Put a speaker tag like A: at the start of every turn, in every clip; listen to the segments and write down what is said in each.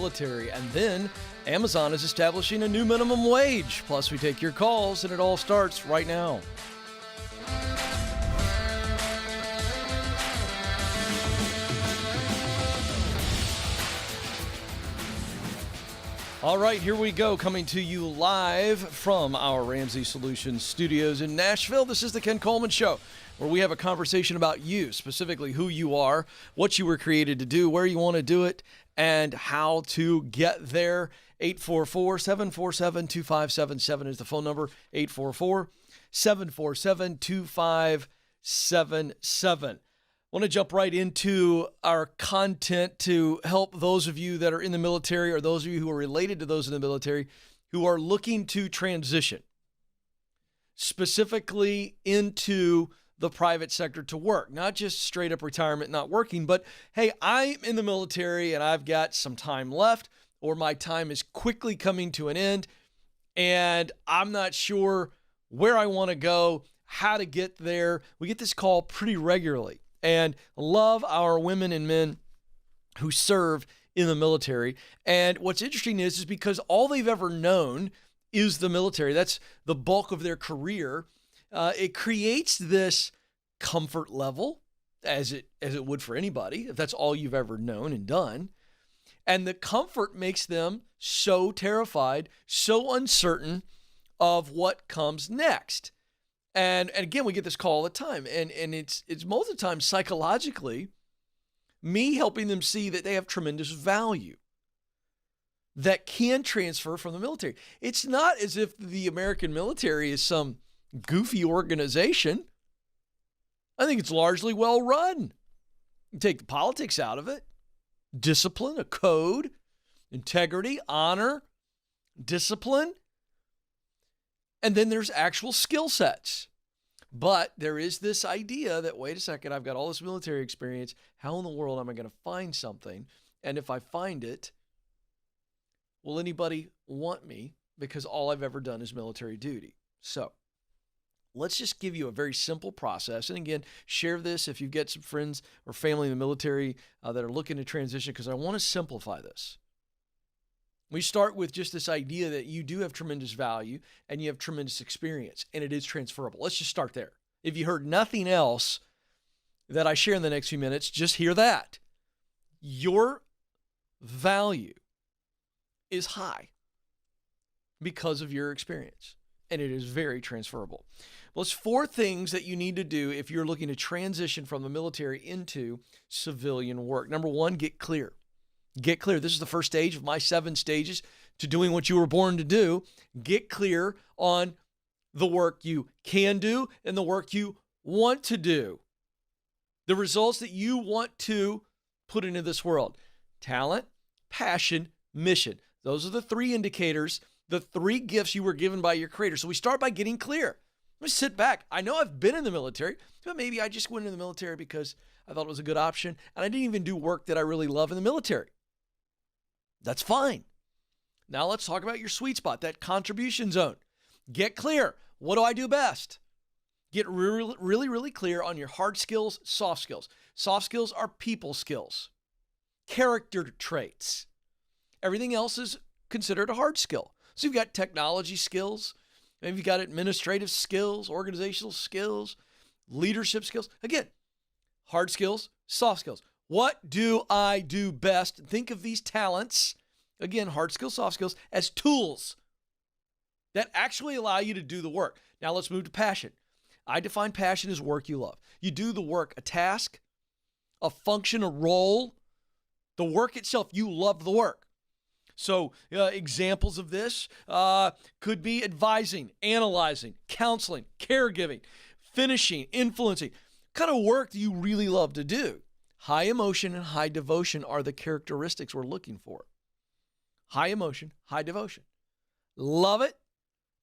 A: military. And then Amazon is establishing a new minimum wage. Plus, we take your calls, and it all starts right now. All right, here we go, coming to you live from our Ramsey Solutions studios in Nashville. This is the Ken Coleman Show, where we have a conversation about you, specifically who you are, what you were created to do, where you want to do it, and how to get there. 844-747-2577 is the phone number, 844-747-2577. I want to jump right into our content to help those of you that are in the military or those of you who are related to those in the military who are looking to transition specifically into the private sector to work, not just straight up retirement, not working, but hey, I'm in the military and I've got some time left, or my time is quickly coming to an end and I'm not sure where I want to go, how to get there. We get this call pretty regularly. And love our women and men who serve in the military. And what's interesting is because all they've ever known is the military. That's the bulk of their career. It creates this comfort level, as it would for anybody, if that's all you've ever known and done. And the comfort makes them so terrified, so uncertain of what comes next. And again, we get this call all the time, and it's most of the time psychologically me helping them see that they have tremendous value that can transfer from the military. It's not as if the American military is some goofy organization. I think it's largely well run. You take the politics out of it, discipline, a code, integrity, honor, discipline. And then there's actual skill sets. But there is this idea that, wait a second, I've got all this military experience. How in the world am I going to find something? And if I find it, will anybody want me? Because all I've ever done is military duty. So let's just give you a very simple process. And again, share this if you've got some friends or family in the military that are looking to transition, because I want to simplify this. We start with just this idea that you do have tremendous value and you have tremendous experience, and it is transferable. Let's just start there. If you heard nothing else that I share in the next few minutes, just hear that. Your value is high because of your experience, and it is very transferable. Well, it's 4 things that you need to do if you're looking to transition from the military into civilian work. Number 1, get clear. Get clear. This is the first stage of my 7 stages to doing what you were born to do. Get clear on the work you can do and the work you want to do. The results that you want to put into this world. Talent, passion, mission. Those are the 3 indicators, the 3 gifts you were given by your Creator. So we start by getting clear. Let me sit back. I know I've been in the military, but maybe I just went into the military because I thought it was a good option, and I didn't even do work that I really love in the military. That's fine. Now let's talk about your sweet spot, that contribution zone. Get clear. What do I do best? Get really clear on your hard skills, soft skills. Soft skills are people skills, character traits. Everything else is considered a hard skill. So you've got technology skills, maybe you've got administrative skills, organizational skills, leadership skills. Again, hard skills, soft skills. What do I do best? Think of these talents, again, hard skills, soft skills, as tools that actually allow you to do the work. Now let's move to passion. I define passion as work you love. You do the work, a task, a function, a role, the work itself. You love the work. So examples of this could be advising, analyzing, counseling, caregiving, finishing, influencing. What kind of work do you really love to do? High emotion and high devotion are the characteristics we're looking for. High emotion, high devotion. Love it.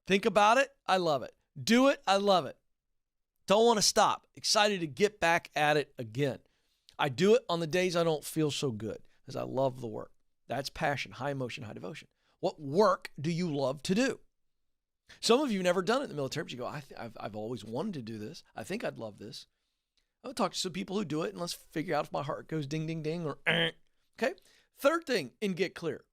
A: Think about it. I love it. Do it. I love it. Don't want to stop. Excited to get back at it again. I do it on the days I don't feel so good because I love the work. That's passion, high emotion, high devotion. What work do you love to do? Some of you have never done it in the military, but you go, I've always wanted to do this. I think I'd love this. I'll talk to some people who do it, and let's figure out if my heart goes ding, ding, ding, or okay. 3rd thing in get clear.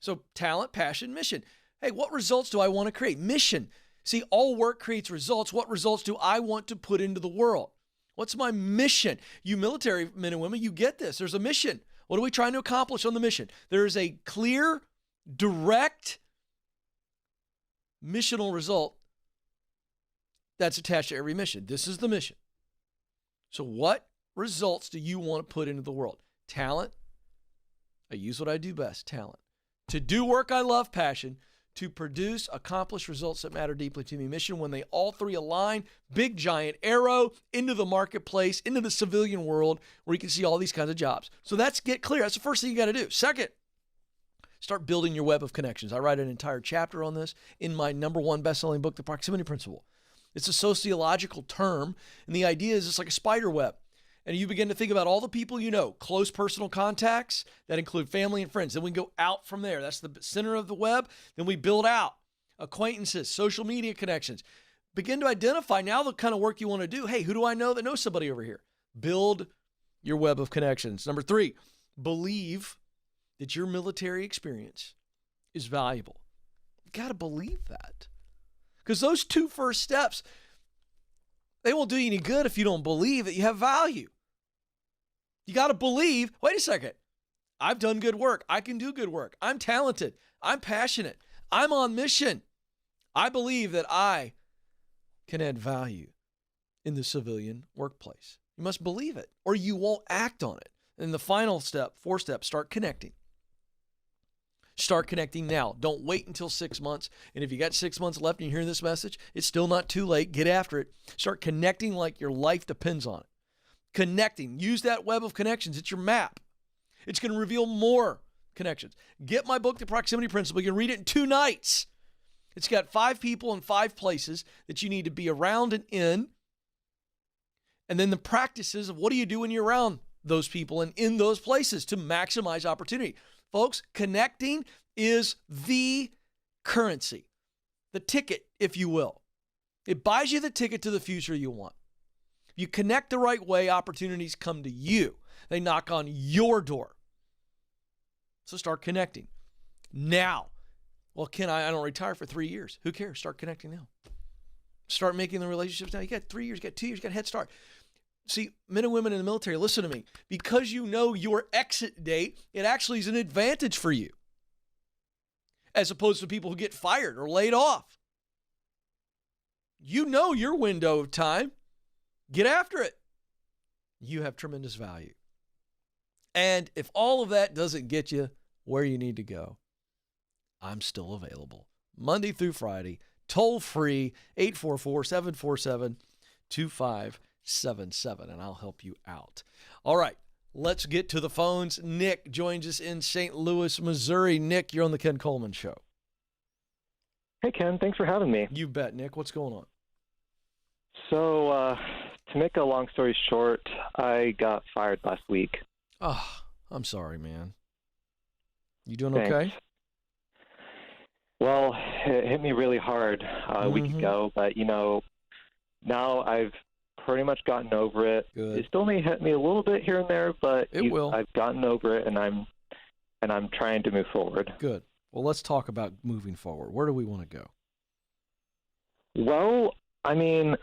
A: So talent, passion, mission. Hey, what results do I want to create? Mission. See, all work creates results. What results do I want to put into the world? What's my mission? You military men and women, you get this. There's a mission. What are we trying to accomplish on the mission? There is a clear, direct missional result that's attached to every mission. This is the mission. So what results do you want to put into the world? Talent. I use what I do best, talent. To do work I love, passion. To produce, accomplish results that matter deeply to me, mission. When they all three align, big giant arrow into the marketplace, into the civilian world where you can see all these kinds of jobs. So that's get clear. That's the first thing you got to do. Second, start building your web of connections. I write an entire chapter on this in my #1 best-selling book, The Proximity Principle. It's a sociological term, and the idea is it's like a spider web. And you begin to think about all the people you know, close personal contacts that include family and friends. Then we go out from there. That's the center of the web. Then we build out acquaintances, social media connections. Begin to identify now the kind of work you want to do. Hey, who do I know that knows somebody over here? Build your web of connections. Number 3, believe that your military experience is valuable. You got to believe that. Because those 2 first steps, they won't do you any good if you don't believe that you have value. You got to believe, wait a second, I've done good work. I can do good work. I'm talented. I'm passionate. I'm on mission. I believe that I can add value in the civilian workplace. You must believe it or you won't act on it. And the final step, 4 steps, start connecting. Start connecting now. Don't wait until 6 months. And if you got 6 months left and you're hearing this message, it's still not too late. Get after it. Start connecting like your life depends on it. Connecting. Use that web of connections. It's your map. It's going to reveal more connections. Get my book, The Proximity Principle. You can read it in 2 nights. It's got 5 people and 5 places that you need to be around and in. And then the practices of what do you do when you're around those people and in those places to maximize opportunity. Folks, connecting is the currency, the ticket, if you will. It buys you the ticket to the future you want. If you connect the right way, opportunities come to you. They knock on your door. So start connecting now. Well, Ken, I don't retire for 3 years. Who cares? Start connecting now. Start making the relationships now. You got 3 years, you got 2 years, you got a head start. See, men and women in the military, listen to me. Because you know your exit date, it actually is an advantage for you. As opposed to people who get fired or laid off. You know your window of time. Get after it. You have tremendous value. And if all of that doesn't get you where you need to go, I'm still available. Monday through Friday, toll free, 844-747-2577, and I'll help you out. All right, let's get to the phones. Nick joins us in St. Louis, Missouri. Nick, you're on the Ken Coleman Show.
B: Hey, Ken. Thanks for having me.
A: You bet, Nick. What's going on?
B: So, to make a long story short, I got fired last week.
A: Oh, I'm sorry, man. You doing
B: Thanks.
A: okay?
B: Well, it hit me really hard a week ago, but, now I've pretty much gotten over it.
A: Good.
B: It still may hit me a little bit here and there, but
A: will.
B: I've gotten over it, and I'm trying to move forward.
A: Good. Well, let's talk about moving forward. Where do we want to go?
B: Well, I mean,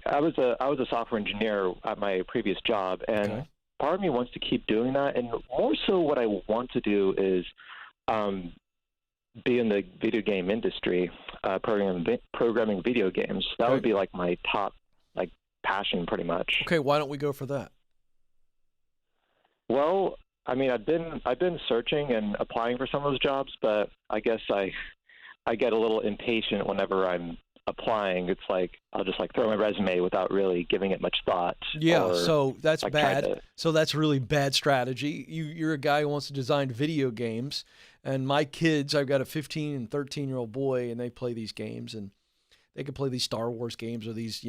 B: I was a software engineer at my previous job, and part of me wants to keep doing that. And more so, what I want to do is be in the video game industry, programming video games. That would be like my top passion, pretty much.
A: Okay, why don't we go for that?
B: Well, I mean, I've been searching and applying for some of those jobs, but I guess I get a little impatient whenever I'm applying. It's like I'll just throw my resume without really giving it much thought.
A: Yeah, so that's bad. So that's really bad strategy. You're a guy who wants to design video games, and my kids, I've got a 15 and 13-year-old boy, and they play these games, and they can play these Star Wars games or these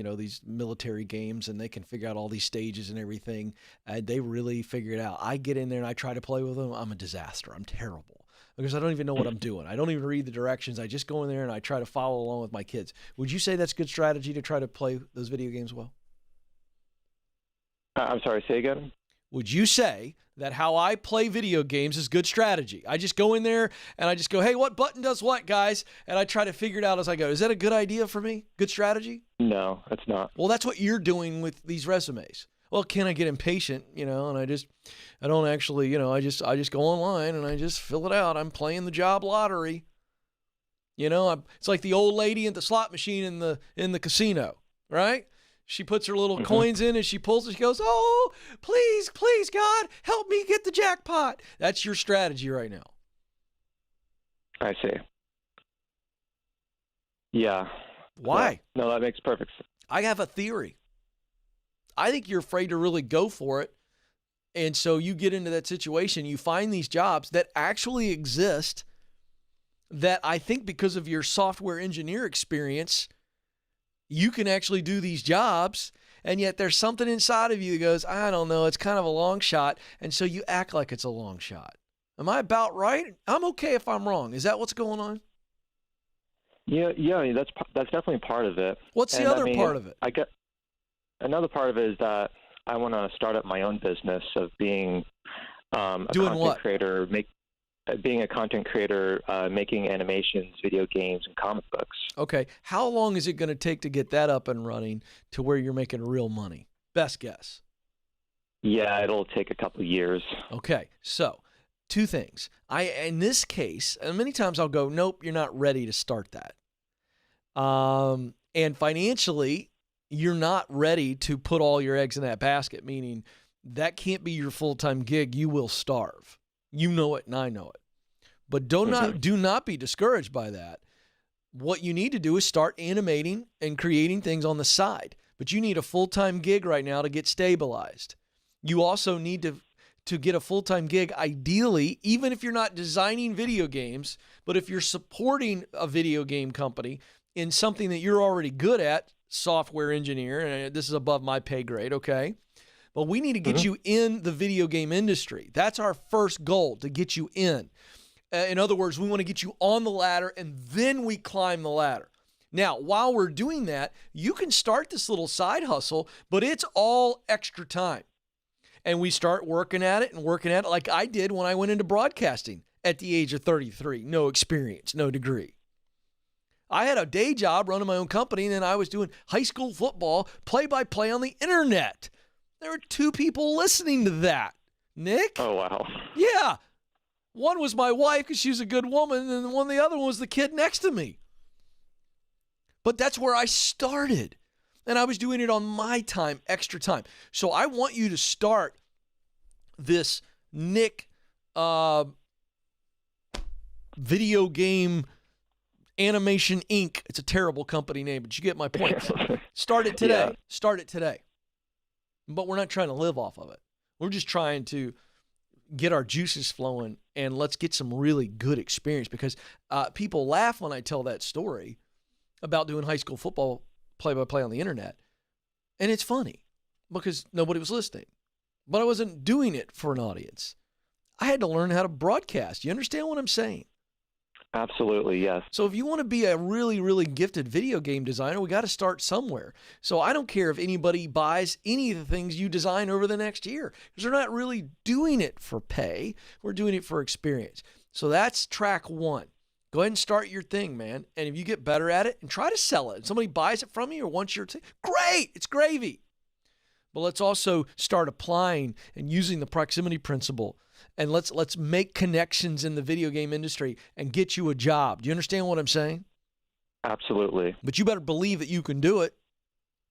A: military games, and they can figure out all these stages and everything, and they really figure it out. I get in there and I try to play with them. I'm a disaster. I'm terrible because I don't even know what I'm doing. I don't even read the directions. I just go in there and I try to follow along with my kids. Would you say that's a good strategy to try to play those video games well?
B: I'm sorry, say again?
A: would you say that how I play video games is good strategy? I just go in there and I just go, hey, what button does what, guys? And I try to figure it out as I go. Is that a good idea for me? Good strategy?
B: No, it's not.
A: Well, that's what you're doing with these resumes. Well, can I get impatient, and I don't actually, I just go online and I just fill it out. I'm playing the job lottery. It's like the old lady at the slot machine in the casino, right? She puts her little coins in and she pulls it. She goes, oh, please, God, help me get the jackpot. That's your strategy right now.
B: I see. Yeah.
A: Why?
B: No, that makes perfect sense.
A: I have a theory. I think you're afraid to really go for it. And so you get into that situation. You find these jobs that actually exist that I think because of your software engineer experience, you can actually do these jobs. And yet there's something inside of you that goes, I don't know, it's kind of a long shot. And so you act like it's a long shot. Am I about right? I'm okay if I'm wrong. Is that what's going on?
B: Yeah, that's definitely part of it.
A: What's the other part of it?
B: Another part of it is that I want to start up my own business of being a content creator, being a content creator, making animations, video games, and comic books.
A: Okay. How long is it going to take to get that up and running to where you're making real money? Best guess.
B: Yeah, it'll take a couple of years.
A: Okay. So, two things. In this case, and many times I'll go, nope, you're not ready to start that. And financially, you're not ready to put all your eggs in that basket, meaning that can't be your full-time gig. You will starve. You know it and I know it. But do not be discouraged by that. What you need to do is start animating and creating things on the side. But you need a full-time gig right now to get stabilized. You also need to get a full-time gig, ideally, even if you're not designing video games, but if you're supporting a video game company in something that you're already good at, software engineer, and this is above my pay grade, okay? But we need to get you in the video game industry. That's our first goal, to get you in. In other words, we want to get you on the ladder, and then we climb the ladder. Now, while we're doing that, you can start this little side hustle, but it's all extra time. And we start working at it like I did when I went into broadcasting at the age of 33. No experience, no degree. I had a day job running my own company, and then I was doing high school football play-by-play on the internet. There were 2 people listening to that. Nick?
B: Oh, wow.
A: Yeah. One was my wife because she was a good woman, and the other one was the kid next to me. But that's where I started. And I was doing it on my time, extra time. So I want you to start this Nick Video Game Animation Inc. It's a terrible company name, but you get my point. Start it today. Yeah. Start it today. But we're not trying to live off of it. We're just trying to get our juices flowing, and let's get some really good experience, because people laugh when I tell that story about doing high school football play-by-play on the internet. And it's funny because nobody was listening. But I wasn't doing it for an audience. I had to learn how to broadcast. You understand what I'm saying?
B: Absolutely, yes.
A: So if you want to be a really, really gifted video game designer, we got to start somewhere. So I don't care if anybody buys any of the things you design over the next year, because they're not really doing it for pay. We're doing it for experience. So that's track 1. Go ahead and start your thing, man. And if you get better at it, and try to sell it. If somebody buys it from you or wants your thing, great, it's gravy. But let's also start applying and using the proximity principle. And let's make connections in the video game industry and get you a job. Do you understand what I'm saying?
B: Absolutely.
A: But you better believe that you can do it,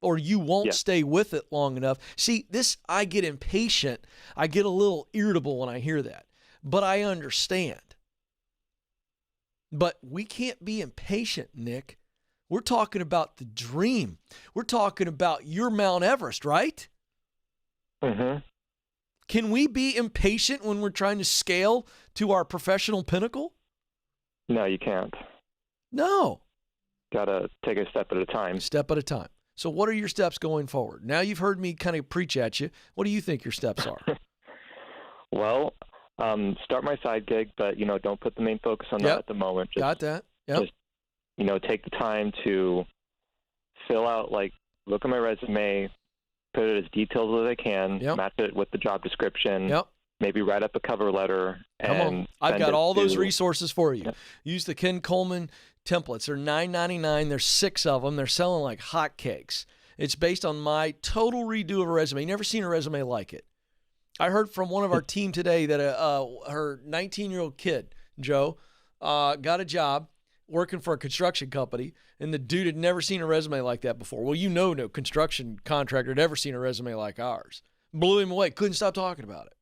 A: or you won't stay with it long enough. See, I get impatient. I get a little irritable when I hear that. But I understand. But we can't be impatient, Nick. We're talking about the dream. We're talking about your Mount Everest, right?
B: Mm-hmm.
A: Can we be impatient when we're trying to scale to our professional pinnacle?
B: No, you can't.
A: No.
B: Got to take a step at a time.
A: Step at a time. So what are your steps going forward? Now you've heard me kind of preach at you. What do you think your steps are?
B: Well, start my side gig, but, don't put the main focus on that at the moment.
A: Got that. Yep.
B: Just, take the time to fill out, look at my resume, put it as detailed as I can,
A: Yep.
B: match it with the job description,
A: Yep.
B: maybe write up a cover letter.
A: Come on.
B: And
A: I've
B: send
A: got
B: it
A: all those
B: to-
A: resources for you.
B: Yep.
A: Use the Ken Coleman templates. They're $9.99. There's 6 of them. They're selling like hotcakes. It's based on my total redo of a resume. Never seen a resume like it. I heard from one of our team today that her 19-year-old kid, Joe, got a job working for a construction company, and the dude had never seen a resume like that before. Well, no construction contractor had ever seen a resume like ours. Blew him away. Couldn't stop talking about it.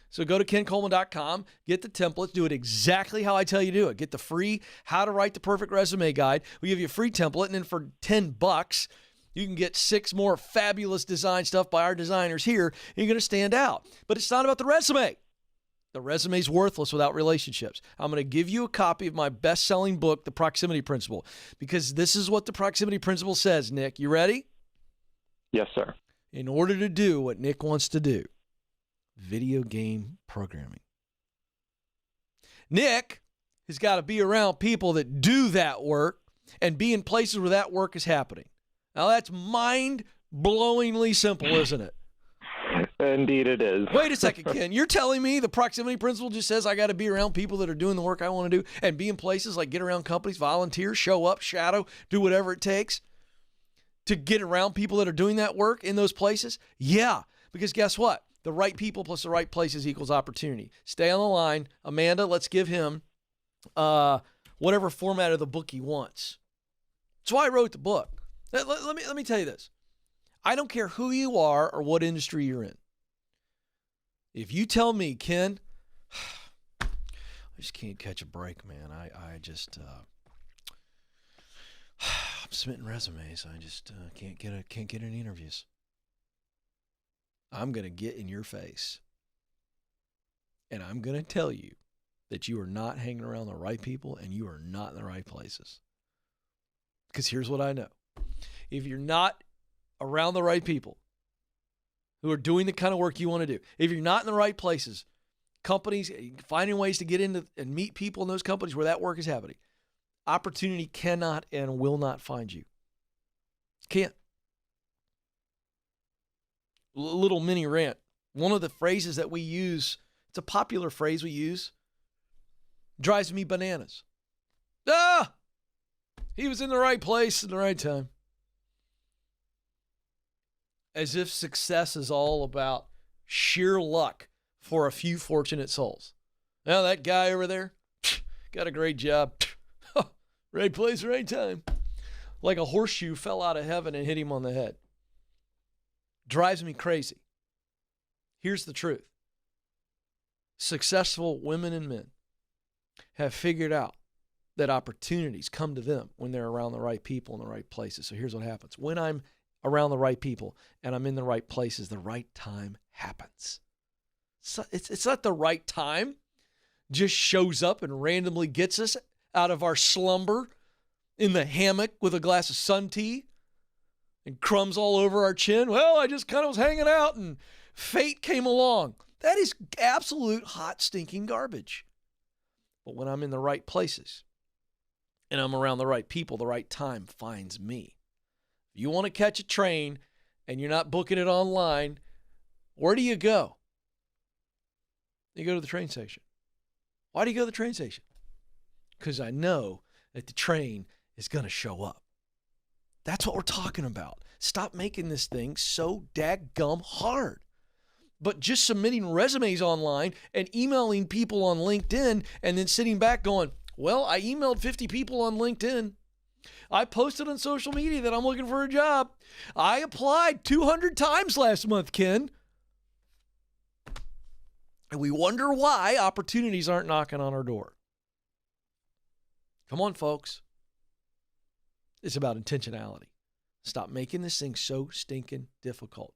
A: So go to kencoleman.com, get the templates, do it exactly how I tell you to do it. Get the free How to Write the Perfect Resume guide. We give you a free template, and then for $10, you can get 6 more fabulous design stuff by our designers here, and you're going to stand out. But it's not about the resume. The resume's worthless without relationships. I'm going to give you a copy of my best-selling book, The Proximity Principle, because this is what the Proximity Principle says, Nick. You ready?
B: Yes, sir.
A: In order to do what Nick wants to do, video game programming, Nick has got to be around people that do that work and be in places where that work is happening. Now, that's mind-blowingly simple, isn't it?
B: Indeed it is.
A: Wait a second, Ken. You're telling me the proximity principle just says I got to be around people that are doing the work I want to do and be in places like get around companies, volunteer, show up, shadow, do whatever it takes to get around people that are doing that work in those places? Yeah, because guess what? The right people plus the right places equals opportunity. Stay on the line. Amanda, let's give him whatever format of the book he wants. That's why I wrote the book. Let me tell you this. I don't care who you are or what industry you're in. If you tell me, Ken, I just can't catch a break, man. I just I'm submitting resumes. I just can't get any interviews. I'm going to get in your face. And I'm going to tell you that you are not hanging around the right people and you are not in the right places. Because here's what I know. If you're not around the right people who are doing the kind of work you want to do, if you're not in the right places, companies, finding ways to get into and meet people in those companies where that work is happening, opportunity cannot and will not find you. Can't. Little mini rant. One of the phrases that we use, it's a popular phrase we use, drives me bananas. He was in the right place at the right time. As if success is all about sheer luck for a few fortunate souls. Now that guy over there got a great job. Right place, right time. Like a horseshoe fell out of heaven and hit him on the head. Drives me crazy. Here's the truth. Successful women and men have figured out that opportunities come to them when they're around the right people in the right places. So here's what happens. When I'm around the right people and I'm in the right places, the right time happens. So it's not the right time just shows up and randomly gets us out of our slumber in the hammock with a glass of sun tea and crumbs all over our chin. Well, I just kind of was hanging out and fate came along. That is absolute hot, stinking garbage. But when I'm in the right places and I'm around the right people, the right time finds me. If you want to catch a train and you're not booking it online, where do you go? You go to the train station. Why do you go to the train station? Because I know that the train is going to show up. That's what we're talking about. Stop making this thing so dadgum hard. But just submitting resumes online and emailing people on LinkedIn and then sitting back going, well, I emailed 50 people on LinkedIn. I posted on social media that I'm looking for a job. I applied 200 times last month, Ken. And we wonder why opportunities aren't knocking on our door. Come on, folks. It's about intentionality. Stop making this thing so stinking difficult.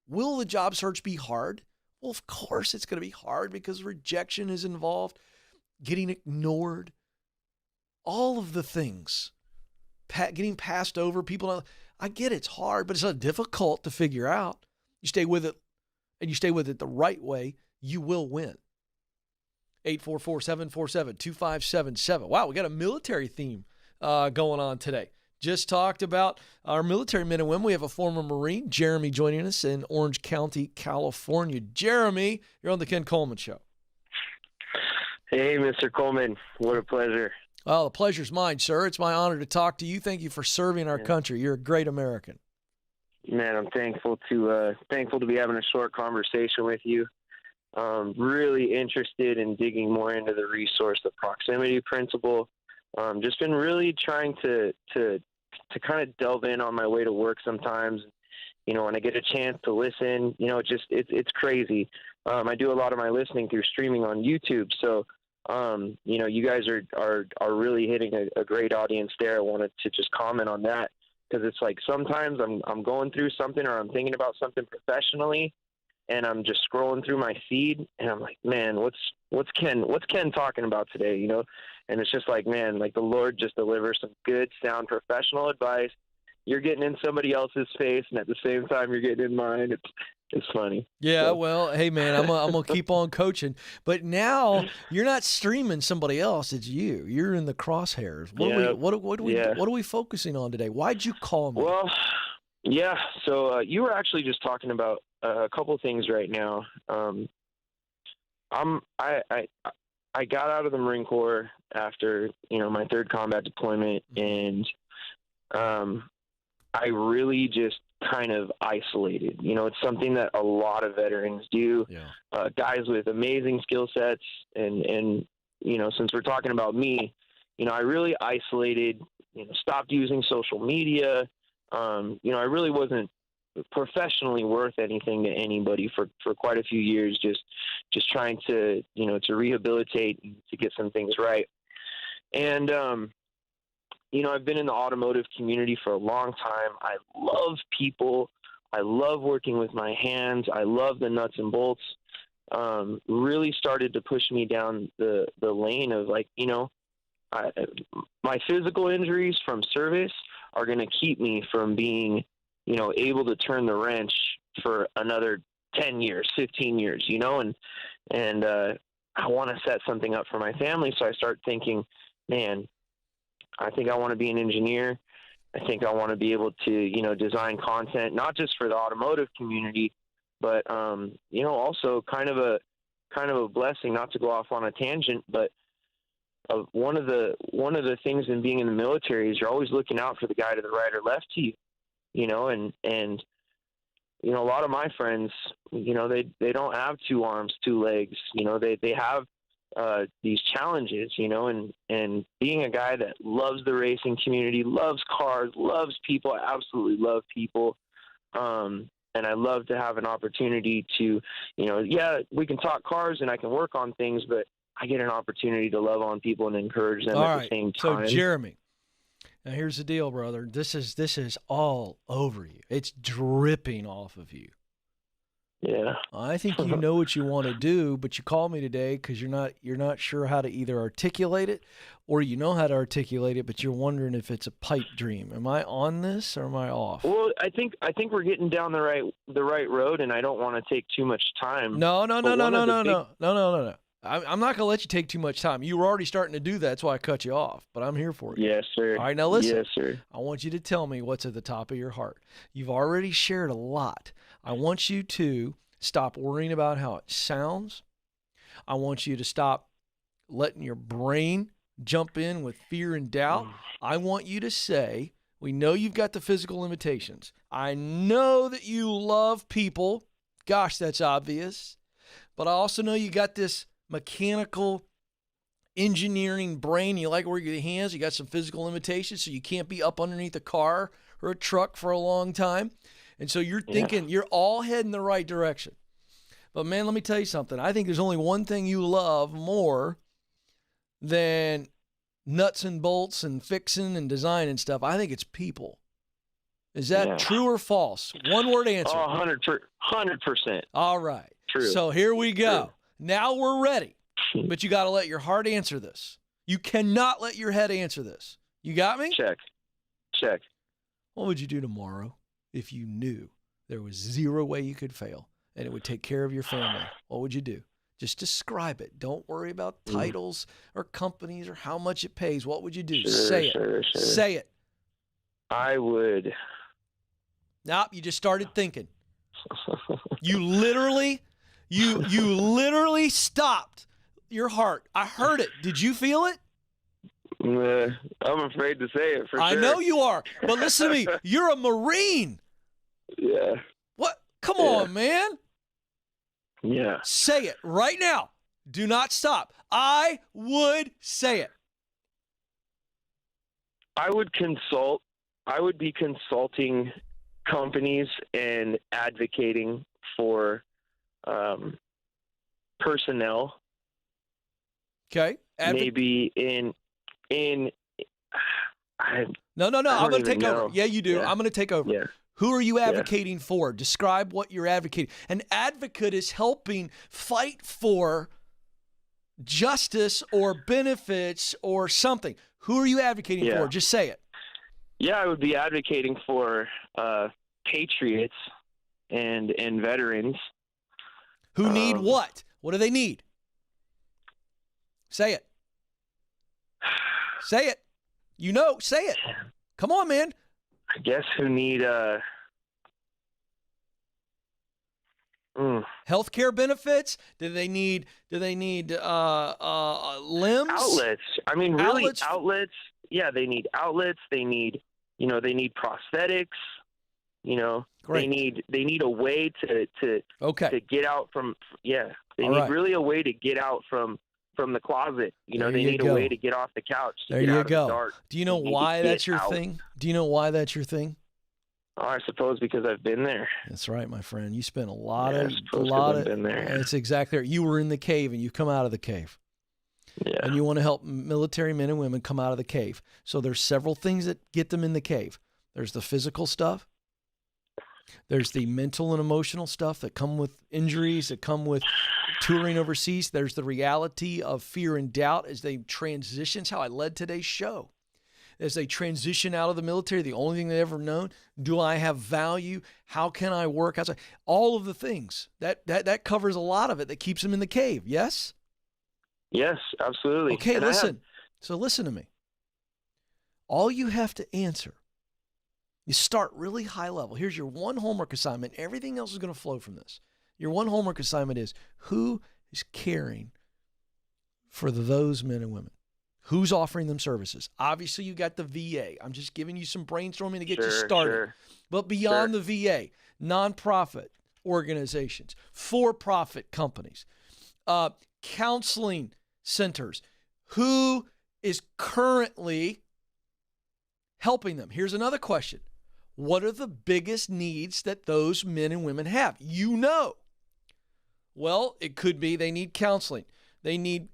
A: Will the job search be hard? Well, of course it's going to be hard because rejection is involved, getting ignored, all of the things, getting passed over. People, I get it's hard, but it's not difficult to figure out. You stay with it, and you stay with it the right way, you will win. 844-747-2577. Wow, we got a military theme going on today. just talked about our military men and women. We have a former Marine, Jeremy, joining us in Orange County, California. Jeremy, you're on the Ken Coleman Show.
C: Hey, Mr. Coleman. What a pleasure.
A: Well, the pleasure's mine, sir. It's my honor to talk to you. Thank you for serving our country. You're a great American.
C: Man, I'm thankful to be having a short conversation with you. Really interested in digging more into the resource, the proximity principle. Just been really trying to kind of delve in on my way to work sometimes. When I get a chance to listen, it's crazy. I do a lot of my listening through streaming on YouTube. So, you guys are really hitting a great audience there. I wanted to just comment on that because it's like sometimes I'm going through something or I'm thinking about something professionally, and I'm just scrolling through my feed, and I'm like, man, what's Ken talking about today? And it's just like, man, like the Lord just delivers some good, sound, professional advice. You're getting in somebody else's face, and at the same time, you're getting in mine. It's funny.
A: Yeah,
C: So.
A: well, hey, man, I'm gonna keep on coaching. But now you're not streaming somebody else; it's you. You're in the crosshairs. What are we focusing on today? Why'd you call me?
C: Well, yeah. So you were actually just talking about a couple things right now. I got out of the Marine Corps after my third combat deployment, and I really just kind of isolated. It's something that a lot of veterans do. Yeah. Guys with amazing skill sets, and since we're talking about me, I really isolated. Stopped using social media. I really wasn't professionally worth anything to anybody for quite a few years, just trying to rehabilitate and to get some things right. And I've been in the automotive community for a long time. I love people. I love working with my hands. I love the nuts and bolts. Really started to push me down the lane of my physical injuries from service are going to keep me from being able to turn the wrench for another 10 years, 15 years, and I want to set something up for my family. So I start thinking, man, I think I want to be an engineer. I think I want to be able to, design content, not just for the automotive community, but, also kind of a blessing, not to go off on a tangent, but one of the things in being in the military is you're always looking out for the guy to the right or left to you. And a lot of my friends, they don't have two arms, two legs, they have these challenges, and being a guy that loves the racing community, loves cars, loves people. I absolutely love people. And I love to have an opportunity to, we can talk cars and I can work on things, but I get an opportunity to love on people and encourage them at the same time.
A: So Jeremy, now here's the deal, brother. This is all over you. It's dripping off of you.
C: Yeah.
A: I think you know what you want to do, but you called me today because you're not sure how to either articulate it, or you know how to articulate it, but you're wondering if it's a pipe dream. Am I on this or am I off?
C: Well, I think we're getting down the right road, and I don't want to take too much time.
A: No. I'm not going to let you take too much time. You were already starting to do that. That's why I cut you off, but I'm here for you.
C: Yes, sir.
A: All right, now listen.
C: Yes, sir.
A: I want you to tell me what's at the top of your heart. You've already shared a lot. I want you to stop worrying about how it sounds. I want you to stop letting your brain jump in with fear and doubt. I want you to say, we know you've got the physical limitations. I know that you love people. Gosh, that's obvious. But I also know you got this mechanical engineering brain. You like working with your hands. You got some physical limitations, so you can't be up underneath a car or a truck for a long time. And so you're thinking you're all heading the right direction. But man, let me tell you something. I think there's only one thing you love more than nuts and bolts and fixing and design and stuff. I think it's people. Is that true or false? One word answer.
C: 100%.
A: All right.
C: True.
A: So here we go.
C: True.
A: Now we're ready. But you got to let your heart answer this. You cannot let your head answer this. You got me?
C: Check.
A: What would you do tomorrow if you knew there was zero way you could fail and it would take care of your family? What would you do? Just describe it. Don't worry about titles or companies or how much it pays. What would you do? Say it.
C: Sure.
A: Say it.
C: I would.
A: Nope, you just started thinking. You literally stopped your heart. I heard it. Did you feel it?
C: I'm afraid to say it for sure.
A: I know you are, but listen to me. You're a Marine.
C: Yeah.
A: What? Come on, man.
C: Yeah.
A: Say it right now. Do not stop. I would say it.
C: I would consult. I would be consulting companies and advocating for personnel.
A: Okay.
C: Maybe in
A: No. I'm going to take over. Yeah, you do.
C: Yeah.
A: I'm going to take over.
C: Yeah.
A: Who are you advocating for? Describe what you're advocating. An advocate is helping fight for justice or benefits or something. Who are you advocating for? Just say it.
C: Yeah, I would be advocating for patriots and veterans.
A: Who need what? What do they need? Say it. Say it. You know, say it. Come on, man.
C: I guess who need
A: healthcare benefits? Do they need limbs?
C: Outlets. I mean, really, outlets. Yeah, they need outlets. They need, they need prosthetics.
A: Great.
C: They need a way to get out from. Yeah, they need really a way to get out from the closet. They need a way to get off the couch.
A: There you go. Do you know why that's your thing? Do you know why that's your thing?
C: Oh, I suppose because I've been there.
A: That's right, my friend. You spent a lot
C: I've been there.
A: That's exactly right. You were in the cave and you come out of the cave.
C: Yeah.
A: And you want to help military men and women come out of the cave. So there's several things that get them in the cave. There's the physical stuff. There's the mental and emotional stuff that come with injuries, that come with touring overseas. There's the reality of fear and doubt as they transition. It's how I led today's show. As they transition out of the military, the only thing they've ever known, do I have value? How can I work outside? All of the things. That covers a lot of it that keeps them in the cave, yes?
C: Yes, absolutely.
A: Okay, listen. So listen to me. All you have to answer, you start really high level. Here's your one homework assignment. Everything else is going to flow from this. Your one homework assignment is, who is caring for those men and women? Who's offering them services? Obviously, you got the VA. I'm just giving you some brainstorming to get you started.
C: Sure.
A: But beyond the VA, nonprofit organizations, for-profit companies, counseling centers, who is currently helping them? Here's another question. What are the biggest needs that those men and women have? Well, it could be they need counseling. They need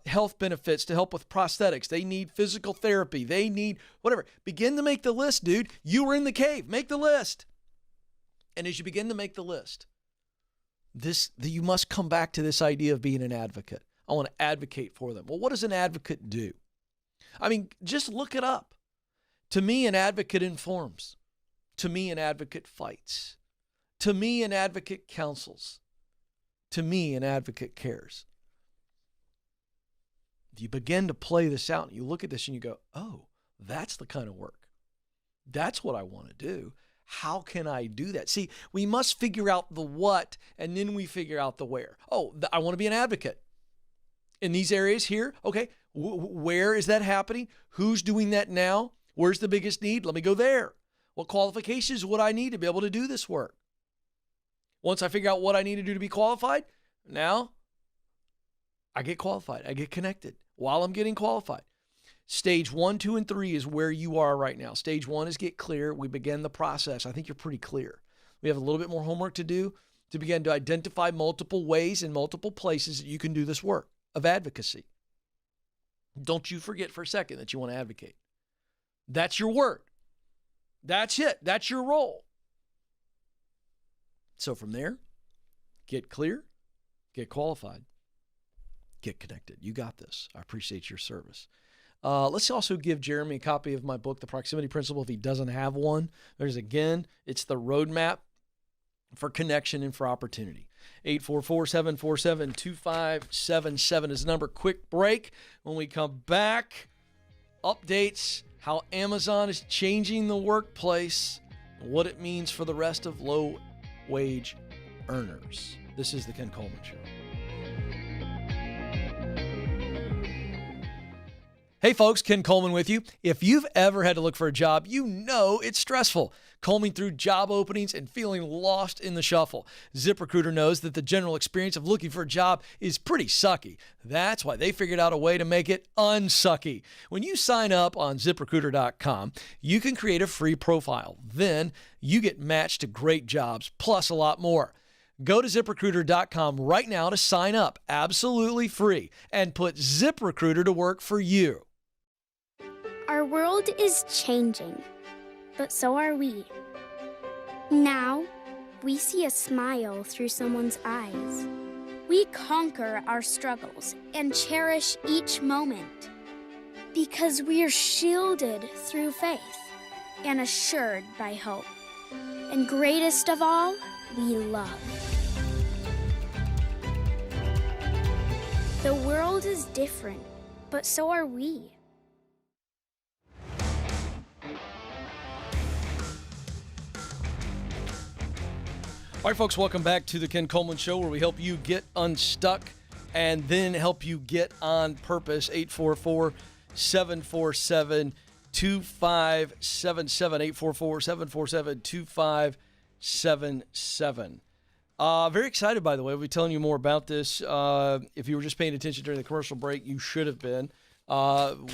A: health benefits to help with prosthetics. They need physical therapy. They need whatever. Begin to make the list, dude. You were in the cave. Make the list. And as you begin to make the list, you must come back to this idea of being an advocate. I want to advocate for them. Well, what does an advocate do? I mean, just look it up. To me, an advocate informs. To me, an advocate fights. To me, an advocate counsels. To me, an advocate cares. You begin to play this out and you look at this and you go, oh, that's the kind of work. That's what I want to do. How can I do that? See, we must figure out the what and then we figure out the where. Oh, I want to be an advocate in these areas here. Okay, where is that happening? Who's doing that now? Where's the biggest need? Let me go there. What qualifications would I need to be able to do this work? Once I figure out what I need to do to be qualified, now I get qualified. I get connected while I'm getting qualified. Stage 1, 2, and 3 is where you are right now. Stage 1 is get clear. We begin the process. I think you're pretty clear. We have a little bit more homework to do to begin to identify multiple ways and multiple places that you can do this work of advocacy. Don't you forget for a second that you want to advocate. That's your word. That's it. That's your role. So from there, get clear, get qualified, get connected. You got this. I appreciate your service. Let's also give Jeremy a copy of my book, The Proximity Principle, if he doesn't have one. It's the roadmap for connection and for opportunity. 844-747-2577 is the number. Quick break. When we come back, updates, how Amazon is changing the workplace, and what it means for the rest of low-wage earners. This is the Ken Coleman Show. Hey folks, Ken Coleman with you. If you've ever had to look for a job, you know it's stressful. Combing through job openings and feeling lost in the shuffle. ZipRecruiter knows that the general experience of looking for a job is pretty sucky. That's why they figured out a way to make it unsucky. When you sign up on ZipRecruiter.com, you can create a free profile. Then you get matched to great jobs, plus a lot more. Go to ZipRecruiter.com right now to sign up, absolutely free, and put ZipRecruiter to work for you.
D: Our world is changing, but so are we. Now, we see a smile through someone's eyes. We conquer our struggles and cherish each moment because we're shielded through faith and assured by hope. And greatest of all, we love. The world is different, but so are we.
A: All right, folks, welcome back to the Ken Coleman Show, where we help you get unstuck and then help you get on purpose. 844-747-2577. 844-747-2577. Very excited, by the way. We'll be telling you more about this. If you were just paying attention during the commercial break, you should have been.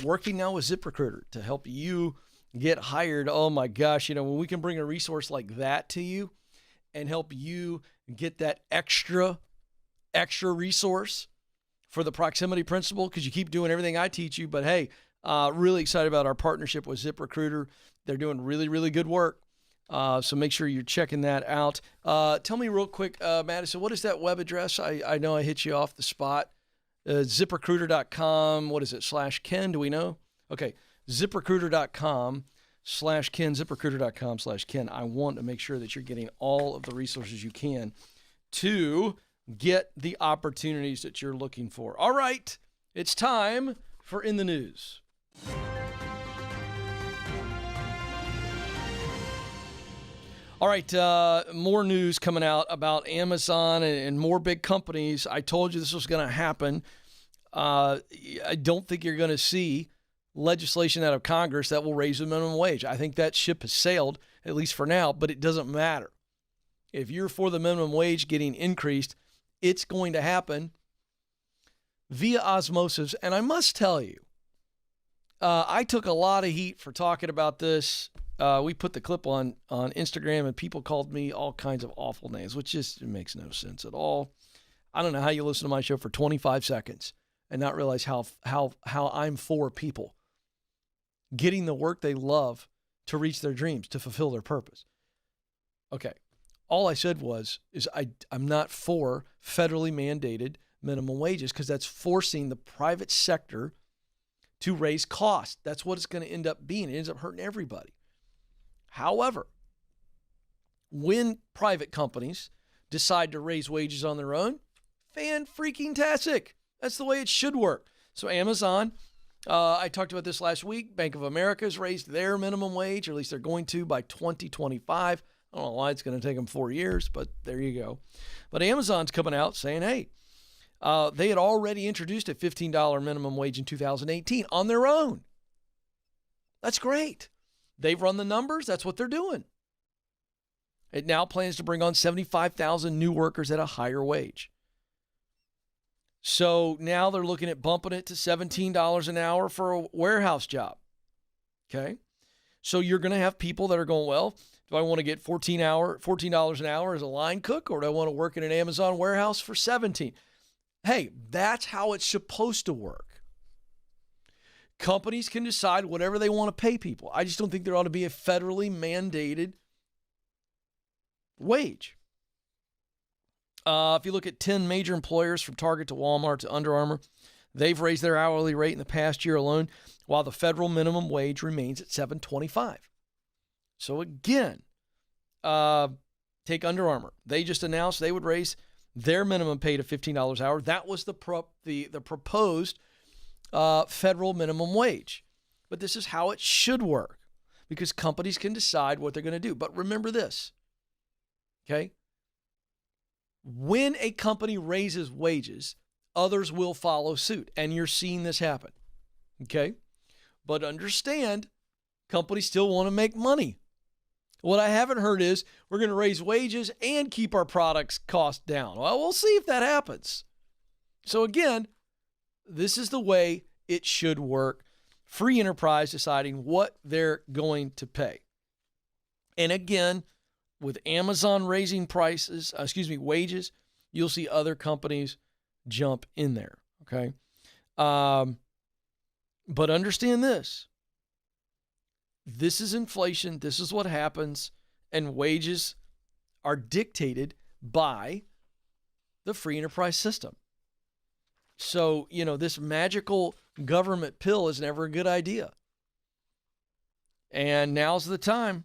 A: Working now with ZipRecruiter to help you get hired. Oh, my gosh. You know, when we can bring a resource like that to you and help you get that extra resource for the proximity principle, because you keep doing everything I teach you. But, hey, really excited about our partnership with ZipRecruiter. They're doing really, really good work. So make sure you're checking that out. Tell me real quick, Madison, what is that web address? I know I hit you off the spot. ZipRecruiter.com. What is it? /Ken? Do we know? Okay. ZipRecruiter.com /Ken. ZipRecruiter.com /Ken. I want to make sure that you're getting all of the resources you can to get the opportunities that you're looking for. All right. It's time for In the News. All right, more news coming out about Amazon and more big companies. I told you this was going to happen. I don't think you're going to see legislation out of Congress that will raise the minimum wage. I think that ship has sailed, at least for now, but it doesn't matter. If you're for the minimum wage getting increased, it's going to happen via osmosis. And I must tell you, I took a lot of heat for talking about this. We put the clip on Instagram, and people called me all kinds of awful names, which just makes no sense at all. I don't know how you listen to my show for 25 seconds and not realize how I'm for people getting the work they love to reach their dreams, to fulfill their purpose. Okay. All I said is I'm not for federally mandated minimum wages, because that's forcing the private sector to raise costs. That's what it's going to end up being. It ends up hurting everybody. However, when private companies decide to raise wages on their own, fan-freaking-tastic. That's the way it should work. So Amazon, I talked about this last week. Bank of America has raised their minimum wage, or at least they're going to, by 2025. I don't know why it's going to take them 4 years, but there you go. But Amazon's coming out saying, hey, they had already introduced a $15 minimum wage in 2018 on their own. That's great. They've run the numbers. That's what they're doing. It now plans to bring on 75,000 new workers at a higher wage. So now they're looking at bumping it to $17 an hour for a warehouse job. Okay. So you're going to have people that are going, well, do I want to get $14 an hour as a line cook, or do I want to work in an Amazon warehouse for $17? Hey, that's how it's supposed to work. Companies can decide whatever they want to pay people. I just don't think there ought to be a federally mandated wage. If you look at 10 major employers from Target to Walmart to Under Armour, they've raised their hourly rate in the past year alone, while the federal minimum wage remains at $7.25. So again, take Under Armour. They just announced they would raise their minimum pay to $15 an hour. That was the proposed federal minimum wage. but this is how it should work because companies can decide what they're going to do. But remember this, okay? When a company raises wages, others will follow suit, and you're seeing this happen, okay? But understand, companies still want to make money. What I haven't heard is we're going to raise wages and keep our products cost down. Well, we'll see if that happens. So again, this is the way it should work. Free enterprise deciding what they're going to pay. And again, with Amazon raising wages, you'll see other companies jump in there, okay? But understand this. This is inflation. This is what happens. And wages are dictated by the free enterprise system. So, this magical government pill is never a good idea. And now's the time.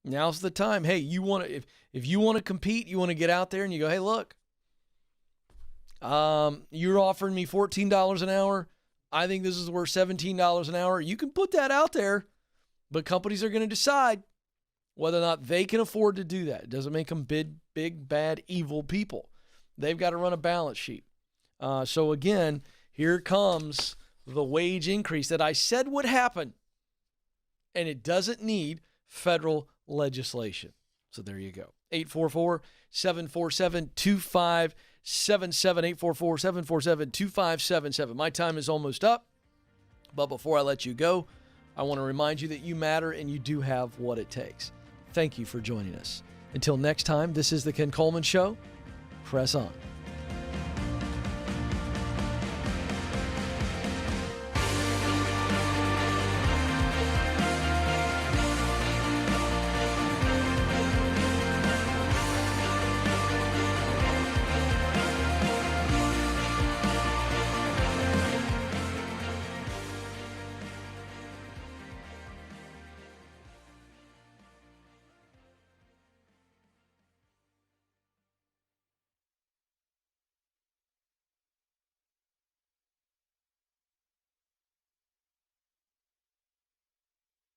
A: Hey, if you want to compete, you want to get out there and you go, hey, look, you're offering me $14 an hour. I think this is worth $17 an hour. You can put that out there. But companies are going to decide whether or not they can afford to do that. It doesn't make them big, bad, evil people. They've got to run a balance sheet. So again, here comes the wage increase that I said would happen. And it doesn't need federal legislation. So there you go. 844-747-2577. 844-747-2577. My time is almost up. But before I let you go, I want to remind you that you matter and you do have what it takes. Thank you for joining us. Until next time, this is the Ken Coleman Show. Press on.